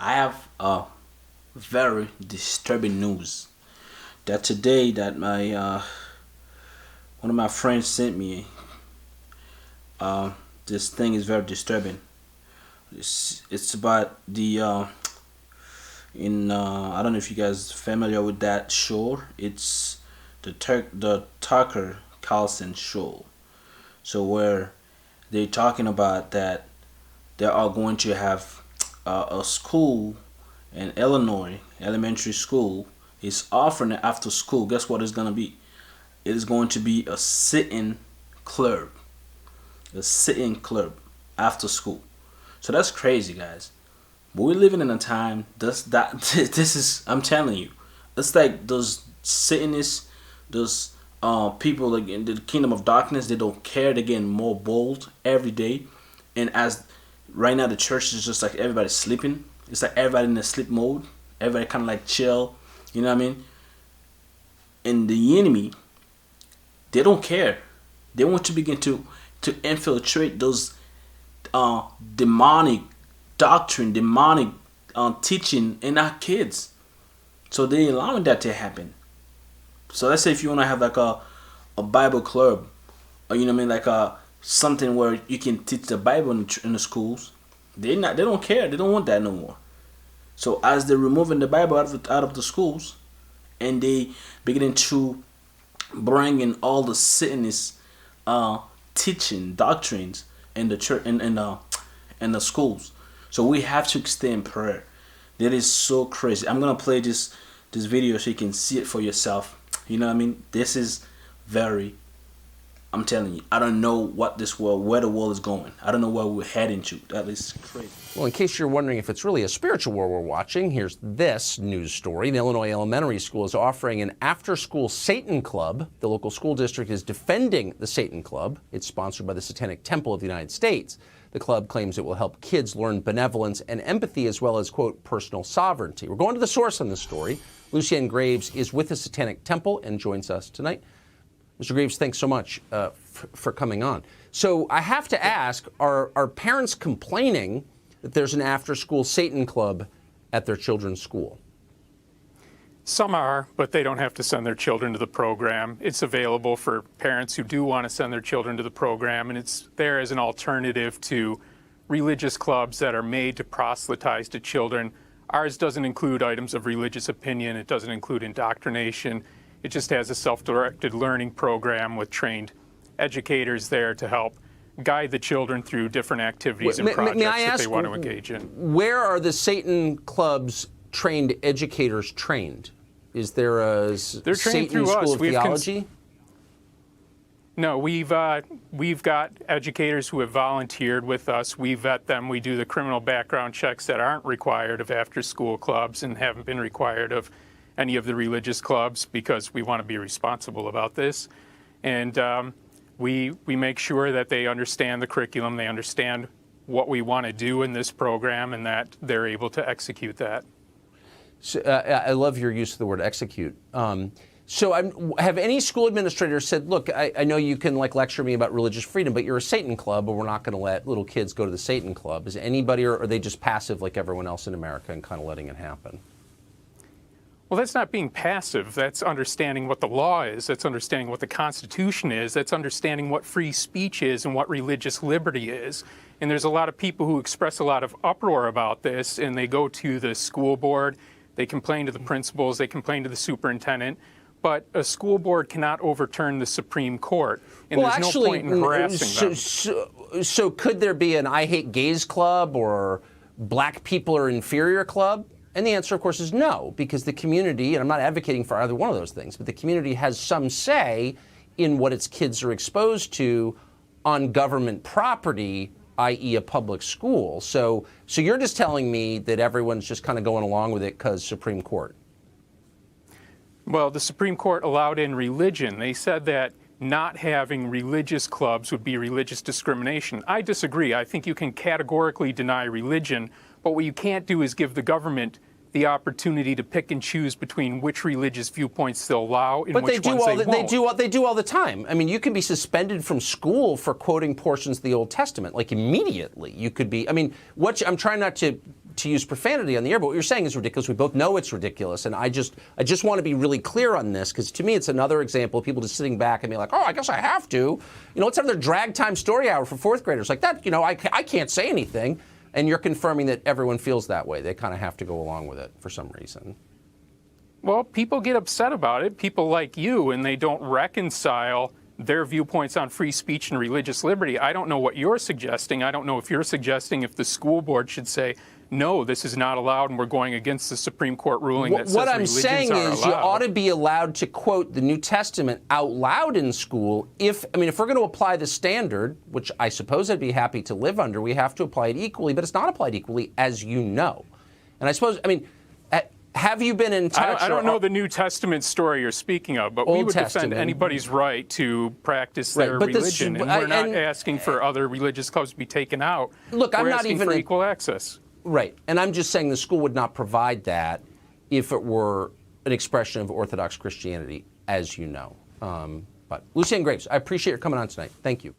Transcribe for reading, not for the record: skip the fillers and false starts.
I have very disturbing news that today that my one of my friends sent me. Uh, this thing is very disturbing. It's about the in I don't know if you guys familiar with that show. It's the Tucker Carlson show. So where they're talking about that they are going to have a school in Illinois, elementary school, is offering it after school. Guess what it's gonna be? It is going to be club, a sitting club after school. So that's crazy, guys. But we're living in a time this is, I'm telling you, it's like those Satanists, those people like in the kingdom of darkness. They don't care. They're getting more bold every day, and as right now the church is just like everybody's sleeping. It's like everybody in a sleep mode. Everybody kind of like chill. You know what I mean? And the enemy, they don't care. They want to begin to infiltrate those demonic doctrine, demonic teaching in our kids. So they allowing that to happen. So let's say if you want to have like a Bible club, or you know what I mean, like something where you can teach the Bible in the schools, they don't care. They don't want that no more. So as they're removing the Bible out of the schools, and they beginning to bring in all the Satanist teaching doctrines in the church in the schools. So we have to stay in prayer. That is so crazy. I'm gonna play this video so you can see it for yourself. You know what I mean? This is very, I'm telling you, I don't know where the world is going. I don't know where we're heading to. That is crazy. Well, in case you're wondering if it's really a spiritual war we're watching, here's this news story. The Illinois Elementary School is offering an after-school Satan Club. The local school district is defending the Satan Club. It's sponsored by the Satanic Temple of the United States. The club claims it will help kids learn benevolence and empathy as well as, quote, personal sovereignty. We're going to the source on this story. Lucienne Graves is with the Satanic Temple and joins us tonight. Mr. Graves, thanks so much for coming on. So I have to ask, are parents complaining that there's an after-school Satan Club at their children's school? Some are, but they don't have to send their children to the program. It's available for parents who do want to send their children to the program, and it's there as an alternative to religious clubs that are made to proselytize to children. Ours doesn't include items of religious opinion. It doesn't include indoctrination. It just has a self-directed learning program with trained educators there to help guide the children through different activities and projects that they want to engage in. Where are the Satan Club's trained educators trained? Is there a Satan School of Theology? No, we've got educators who have volunteered with us. We vet them. We do the criminal background checks that aren't required of after-school clubs and haven't been required of any of the religious clubs because we want to be responsible about this. And we make sure that they understand the curriculum, they understand what we want to do in this program, and that they're able to execute that. So, I love your use of the word execute. Have any school administrators said, look, I know you can lecture me about religious freedom, but you're a Satan club, but we're not going to let little kids go to the Satan club. Is anybody, or are they just passive like everyone else in America and kind of letting it happen? Well, that's not being passive. That's understanding what the law is. That's understanding what the Constitution is. That's understanding what free speech is and what religious liberty is. And there's a lot of people who express a lot of uproar about this, and they go to the school board, they complain to the principals, they complain to the superintendent. But a school board cannot overturn the Supreme Court, and there's no point in harassing them. So could there be an I Hate Gays club or Black People Are Inferior club? And the answer, of course, is no, because the community, and I'm not advocating for either one of those things, but the community has some say in what its kids are exposed to on government property, i.e. a public school. So you're just telling me that everyone's just kind of going along with it because Supreme Court. Well, the Supreme Court allowed in religion. They said that not having religious clubs would be religious discrimination. I disagree. I think you can categorically deny religion, but what you can't do is give the government the opportunity to pick and choose between which religious viewpoints they'll allow and which ones they won't. They do all the time. I mean, you can be suspended from school for quoting portions of the Old Testament, like immediately. You could be. I mean, I'm trying not to to use profanity on the air, but what you're saying is ridiculous. We both know it's ridiculous, and I just want to be really clear on this, because to me it's another example of people just sitting back and being like, oh, I guess I have to. You know, let's have their drag time story hour for fourth graders. Like that, you know, I can't say anything. And you're confirming that everyone feels that way. They kind of have to go along with it for some reason. Well, people get upset about it, people like you, and they don't reconcile their viewpoints on free speech and religious liberty. I don't know what you're suggesting. I don't know if you're suggesting if the school board should say, no, this is not allowed, and we're going against the Supreme Court ruling that says religions are allowed. What I'm saying is you ought to be allowed to quote the New Testament out loud in school. If we're going to apply the standard, which I suppose I'd be happy to live under, we have to apply it equally, but it's not applied equally, as you know. And I suppose, have you been in touch? I don't know the New Testament story you're speaking of, but we would defend anybody's right to practice their religion, and we're not asking for other religious clubs to be taken out. Look, we're asking for equal access. Right, and I'm just saying the school would not provide that if it were an expression of Orthodox Christianity, as you know. But Lucien Graves, I appreciate your coming on tonight. Thank you.